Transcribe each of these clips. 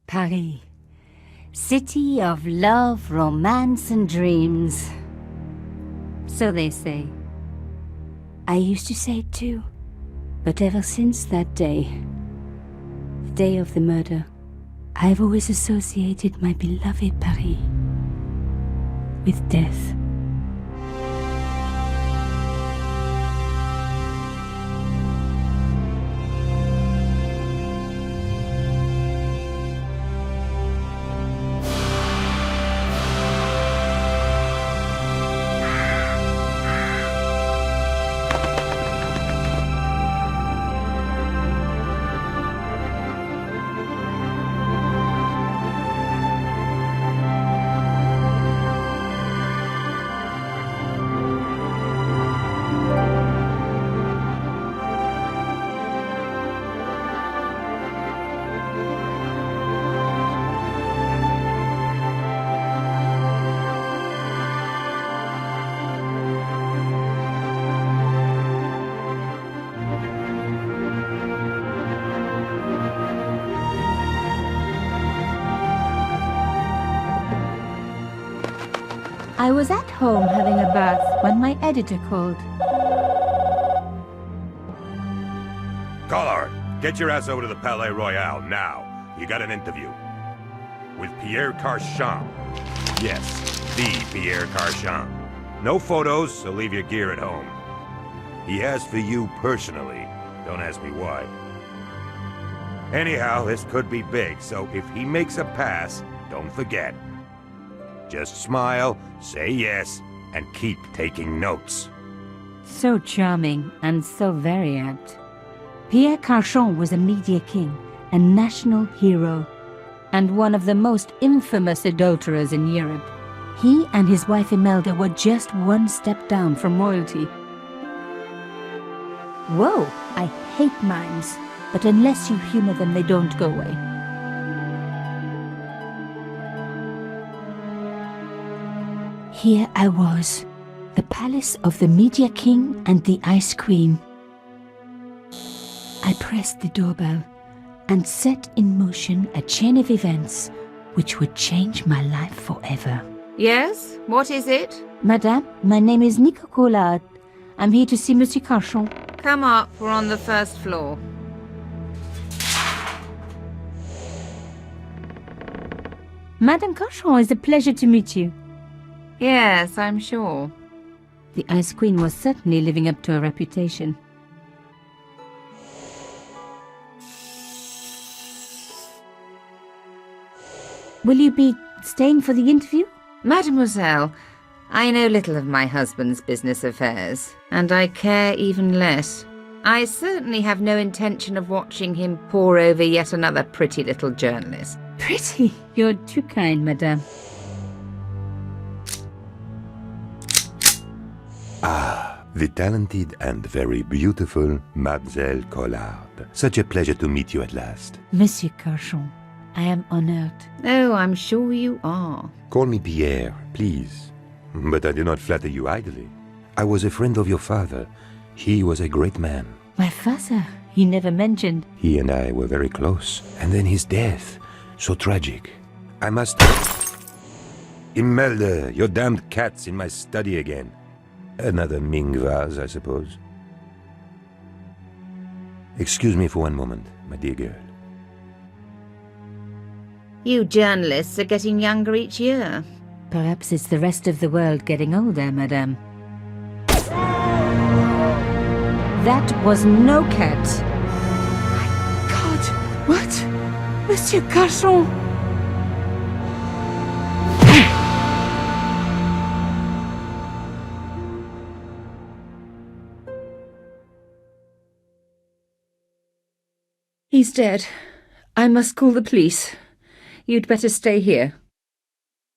Paris. City of love, romance and dreams. So they say. I used to say it too. But ever since that day, the day of the murder, I've always associated my beloved Paris with death. I was at home having a bath when my editor called. Collard, get your ass over to the Palais Royale now. You got an interview. With Pierre Carchon. Yes, the Pierre Carchon. No photos, so leave your gear at home. He asked for you personally. Don't ask me why. Anyhow, this could be big, so if he makes a pass, don't forget. Just smile, say yes, and keep taking notes. So charming and so very apt. Pierre Carchon was a media king, a national hero, and one of the most infamous adulterers in Europe. He and his wife Imelda were just one step down from royalty. Whoa, I hate mimes, but unless you humor them, they don't go away. Here I was, the palace of the Media King and the Ice Queen. I pressed the doorbell and set in motion a chain of events which would change my life forever. Yes? What is it? Madame, my name is Nicole Collard. I'm here to see Monsieur Carchon. Come up, we're on the first floor. Madame Carchon, it's a pleasure to meet you. Yes, I'm sure. The Ice Queen was certainly living up to her reputation. Will you be staying for the interview? Mademoiselle, I know little of my husband's business affairs, and I care even less. I certainly have no intention of watching him pore over yet another pretty little journalist. Pretty? You're too kind, madame. Ah, the talented and very beautiful Mademoiselle Collard. Such a pleasure to meet you at last. Monsieur Carchon, I am honored. Oh, I'm sure you are. Call me Pierre, please. But I do not flatter you idly. I was a friend of your father. He was a great man. My father? He never mentioned. He and I were very close. And then his death. So tragic. I must... Imelda, your damned cat's in my study again. Another Ming vase, I suppose. Excuse me for one moment, my dear girl. You journalists are getting younger each year. Perhaps it's the rest of the world getting older, madame. That was no cat. My God! What? Monsieur Carchon! He's dead. I must call the police. You'd better stay here.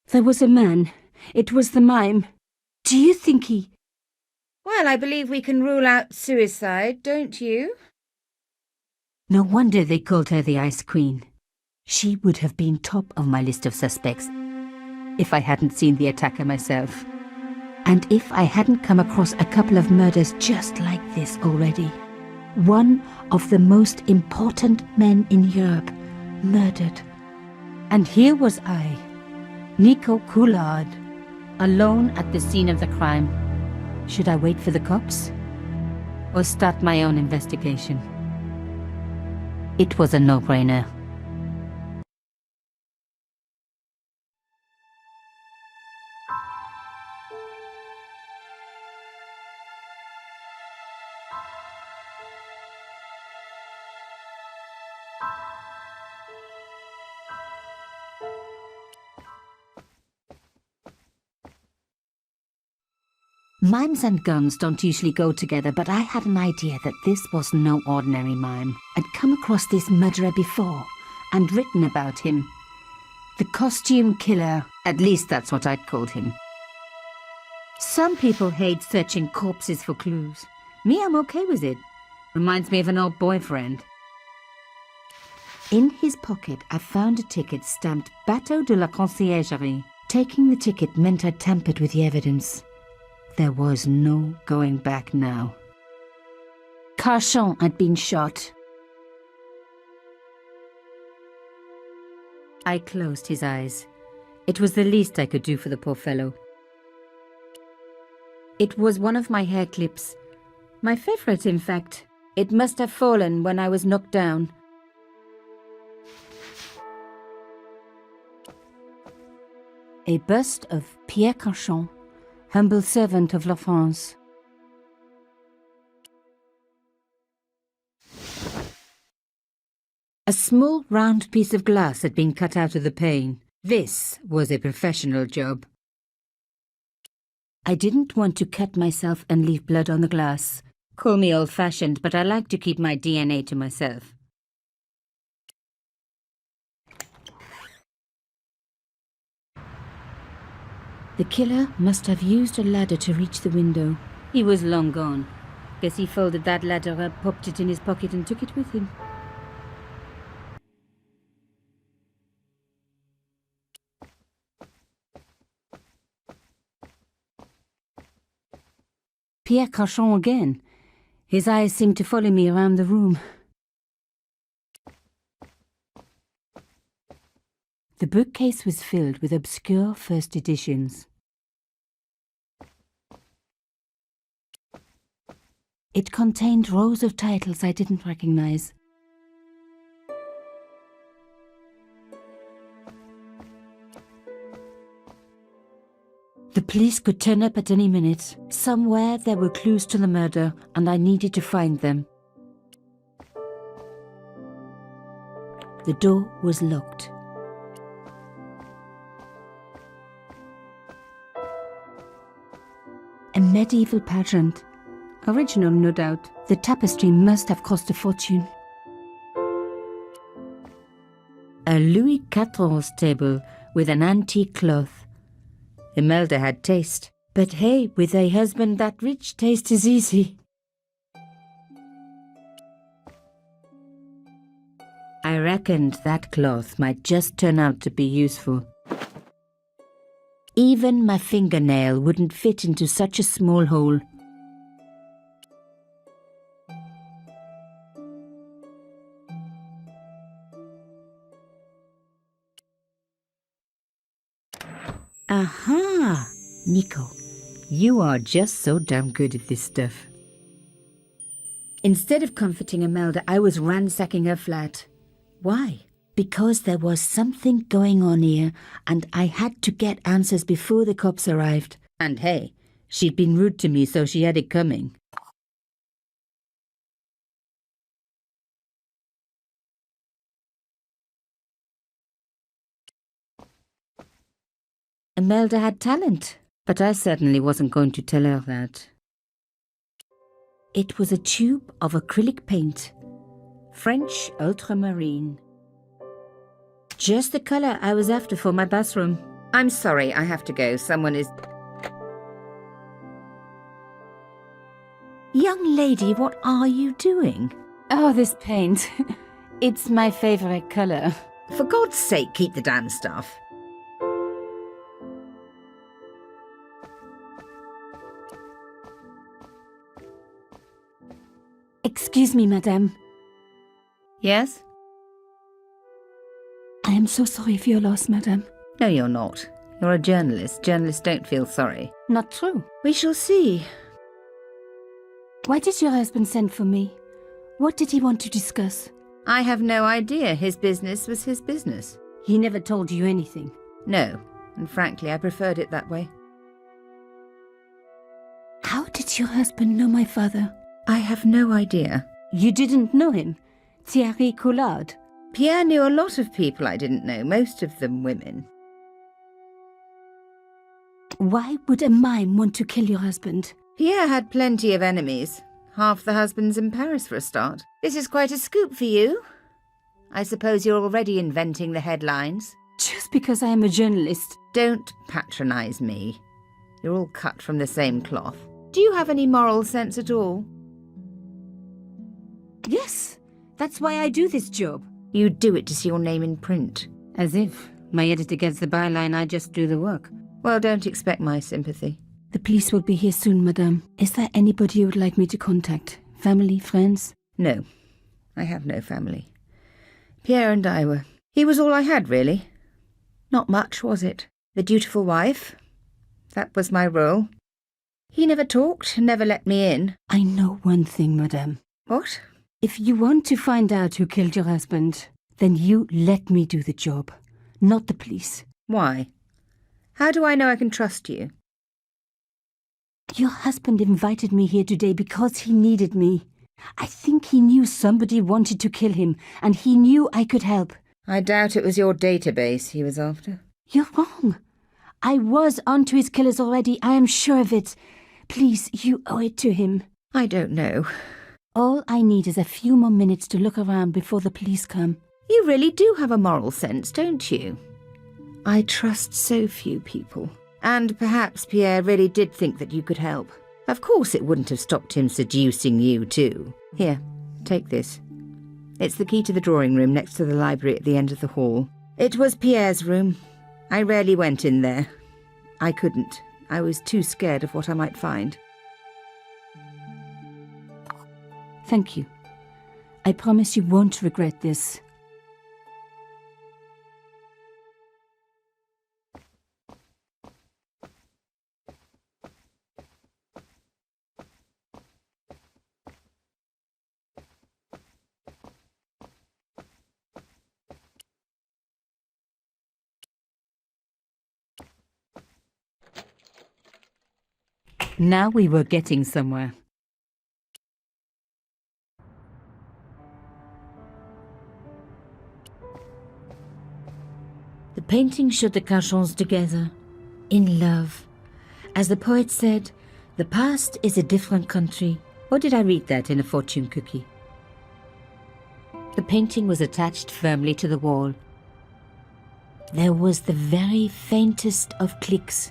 There was a man. It was the mime. Do you think he... Well, I believe we can rule out suicide, don't you? No wonder they called her the Ice Queen. She would have been top of my list of suspects if I hadn't seen the attacker myself. And if I hadn't come across a couple of murders just like this already. One of the most important men in Europe murdered And here was I, Nicole Collard, alone at the scene of the crime. Should I wait for the cops? Or start my own investigation? It was a no-brainer. Mimes and guns don't usually go together, but I had an idea that this was no ordinary mime. I'd come across this murderer before, and written about him. The costume killer, at least that's what I'd called him. Some people hate searching corpses for clues. Me, I'm okay with it. Reminds me of an old boyfriend. In his pocket, I found a ticket stamped Bateau de la Conciergerie. Taking the ticket meant I tampered with the evidence. There was no going back now. Carchon had been shot. I closed his eyes. It was the least I could do for the poor fellow. It was one of my hair clips. My favorite, in fact. It must have fallen when I was knocked down. A bust of Pierre Carchon, humble servant of La France. A small round piece of glass had been cut out of the pane. This was a professional job. I didn't want to cut myself and leave blood on the glass. Call me old-fashioned, but I like to keep my DNA to myself. The killer must have used a ladder to reach the window. He was long gone. Guess he folded that ladder up, popped it in his pocket and took it with him. Pierre Carchon again. His eyes seemed to follow me around the room. The bookcase was filled with obscure first editions. It contained rows of titles I didn't recognize. The police could turn up at any minute. Somewhere there were clues to the murder, and I needed to find them. The door was locked. A medieval pageant. Original, no doubt. The tapestry must have cost a fortune. A Louis XIV table with an antique cloth. Imelda had taste. But hey, with a husband that rich, taste is easy. I reckoned that cloth might just turn out to be useful. Even my fingernail wouldn't fit into such a small hole. Aha! Nico, you are just so damn good at this stuff. Instead of comforting Imelda, I was ransacking her flat. Why? Because there was something going on here, and I had to get answers before the cops arrived. And hey, she'd been rude to me, so she had it coming. Imelda had talent, but I certainly wasn't going to tell her that. It was a tube of acrylic paint. French ultramarine. Just the colour I was after for my bathroom. I'm sorry, I have to go. Someone is... Young lady, what are you doing? Oh, this paint. It's my favourite colour. For God's sake, keep the damn stuff. Excuse me, madame. Yes? I am so sorry for your loss, madame. No, you're not. You're a journalist. Journalists don't feel sorry. Not true. We shall see. Why did your husband send for me? What did he want to discuss? I have no idea. His business was his business. He never told you anything. No, and frankly, I preferred it that way. How did your husband know my father? I have no idea. You didn't know him? Thierry Collard? Pierre knew a lot of people I didn't know, most of them women. Why would a mime want to kill your husband? Pierre had plenty of enemies. Half the husbands in Paris for a start. This is quite a scoop for you. I suppose you're already inventing the headlines. Just because I am a journalist. Don't patronise me. You're all cut from the same cloth. Do you have any moral sense at all? Yes, that's why I do this job. You do it to see your name in print. As if my editor gets the byline, I just do the work. Well, don't expect my sympathy. The police will be here soon, madame. Is there anybody you would like me to contact? Family, friends? No, I have no family. Pierre and I were... He was all I had, really. Not much, was it? The dutiful wife. That was my role. He never talked, never let me in. I know one thing, madame. What? If you want to find out who killed your husband, then you let me do the job, not the police. Why? How do I know I can trust you? Your husband invited me here today because he needed me. I think he knew somebody wanted to kill him, and he knew I could help. I doubt it was your database he was after. You're wrong. I was onto his killers already, I am sure of it. Please, you owe it to him. I don't know. All I need is a few more minutes to look around before the police come. You really do have a moral sense, don't you? I trust so few people. And perhaps Pierre really did think that you could help. Of course it wouldn't have stopped him seducing you too. Here, take this. It's the key to the drawing room next to the library at the end of the hall. It was Pierre's room. I rarely went in there. I couldn't. I was too scared of what I might find. Thank you. I promise you won't regret this. Now we were getting somewhere. The painting showed the Carchons together, in love. As the poet said, the past is a different country. Or did I read that in a fortune cookie? The painting was attached firmly to the wall. There was the very faintest of clicks.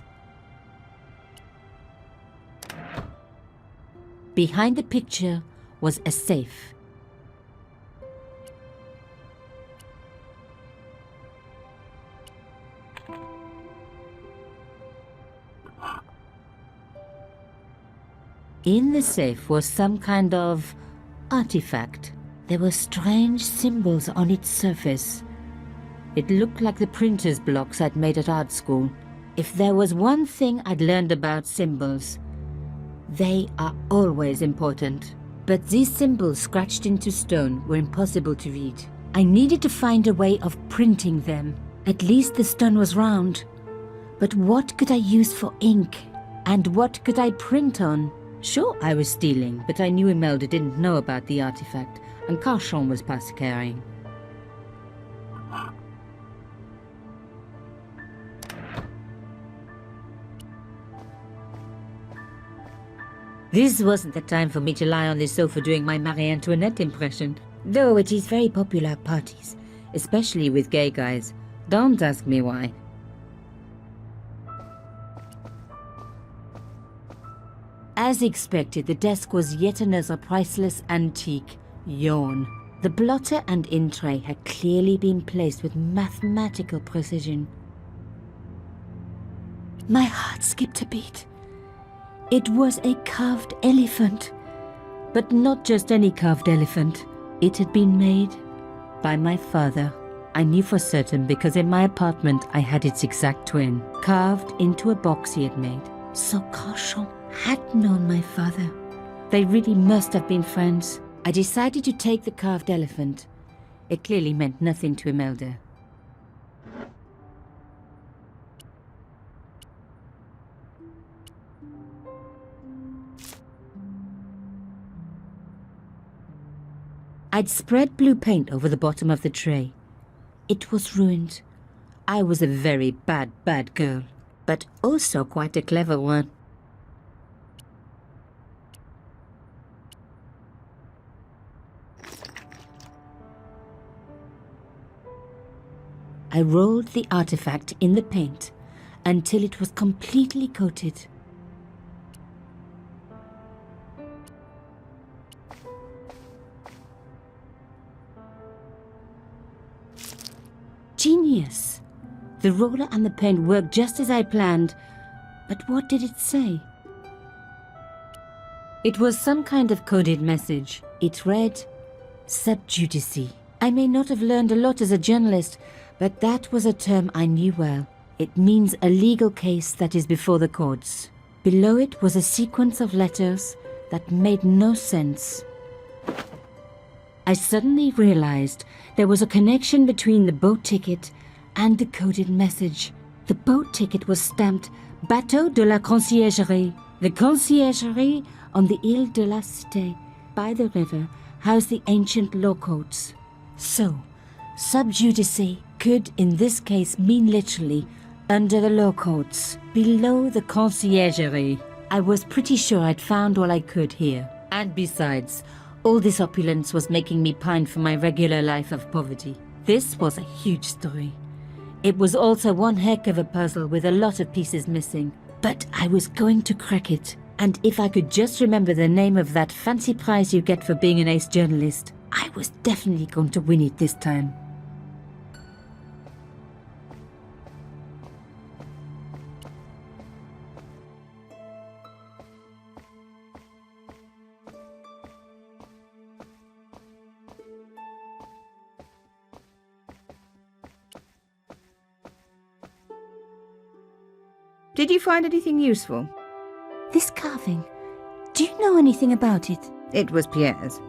Behind the picture was a safe. In the safe was some kind of artifact. There were strange symbols on its surface. It looked like the printer's blocks I'd made at art school. If there was one thing I'd learned about symbols, they are always important. But these symbols scratched into stone were impossible to read. I needed to find a way of printing them. At least the stone was round. But what could I use for ink? And what could I print on? Sure, I was stealing, but I knew Imelda didn't know about the artifact, and Carchon was past carrying. This wasn't the time for me to lie on the sofa doing my Marie Antoinette impression, though it is very popular at parties, especially with gay guys. Don't ask me why. As expected, the desk was yet another priceless antique. Yawn. The blotter and in tray had clearly been placed with mathematical precision. My heart skipped a beat. It was a carved elephant. But not just any carved elephant. It had been made by my father. I knew for certain because in my apartment I had its exact twin, carved into a box he had made. So Carchon had known my father. They really must have been friends. I decided to take the carved elephant. It clearly meant nothing to Imelda. I'd spread blue paint over the bottom of the tray. It was ruined. I was a very bad girl, but also quite a clever one. I rolled the artifact in the paint until it was completely coated. Genius! The roller and the paint worked just as I planned, but what did it say? It was some kind of coded message. It read, "Sub judice." I may not have learned a lot as a journalist, but that was a term I knew well. It means a legal case that is before the courts. Below it was a sequence of letters that made no sense. I suddenly realized there was a connection between the boat ticket and the coded message. The boat ticket was stamped Bateau de la Conciergerie. The conciergerie on the Ile de la Cité by the river housed the ancient law courts. So, sub judice could in this case mean literally under the law courts, below the conciergerie. I was pretty sure I'd found all I could here. And besides, all this opulence was making me pine for my regular life of poverty. This was a huge story. It was also one heck of a puzzle with a lot of pieces missing. But I was going to crack it. And if I could just remember the name of that fancy prize you get for being an ace journalist, I was definitely going to win it this time. Did you find anything useful? This carving, do you know anything about it? It was Pierre's.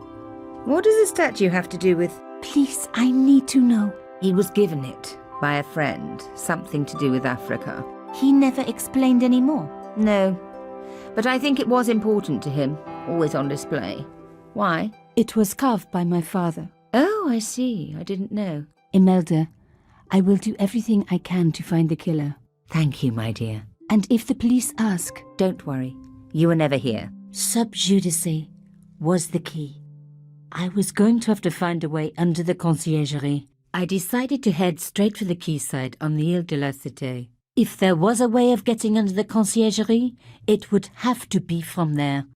What does the statue have to do with... Please, I need to know. He was given it by a friend, something to do with Africa. He never explained any more. No, but I think it was important to him, always on display. Why? It was carved by my father. Oh, I see. I didn't know. Imelda, I will do everything I can to find the killer. Thank you, my dear. And if the police ask... Don't worry. You were never here. Sub judice was the key. I was going to have to find a way under the conciergerie. I decided to head straight for the quayside on the Ile de la Cité. If there was a way of getting under the conciergerie, it would have to be from there.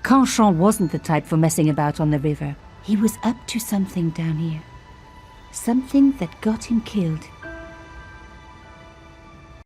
Carchon wasn't the type for messing about on the river. He was up to something down here. Something that got him killed.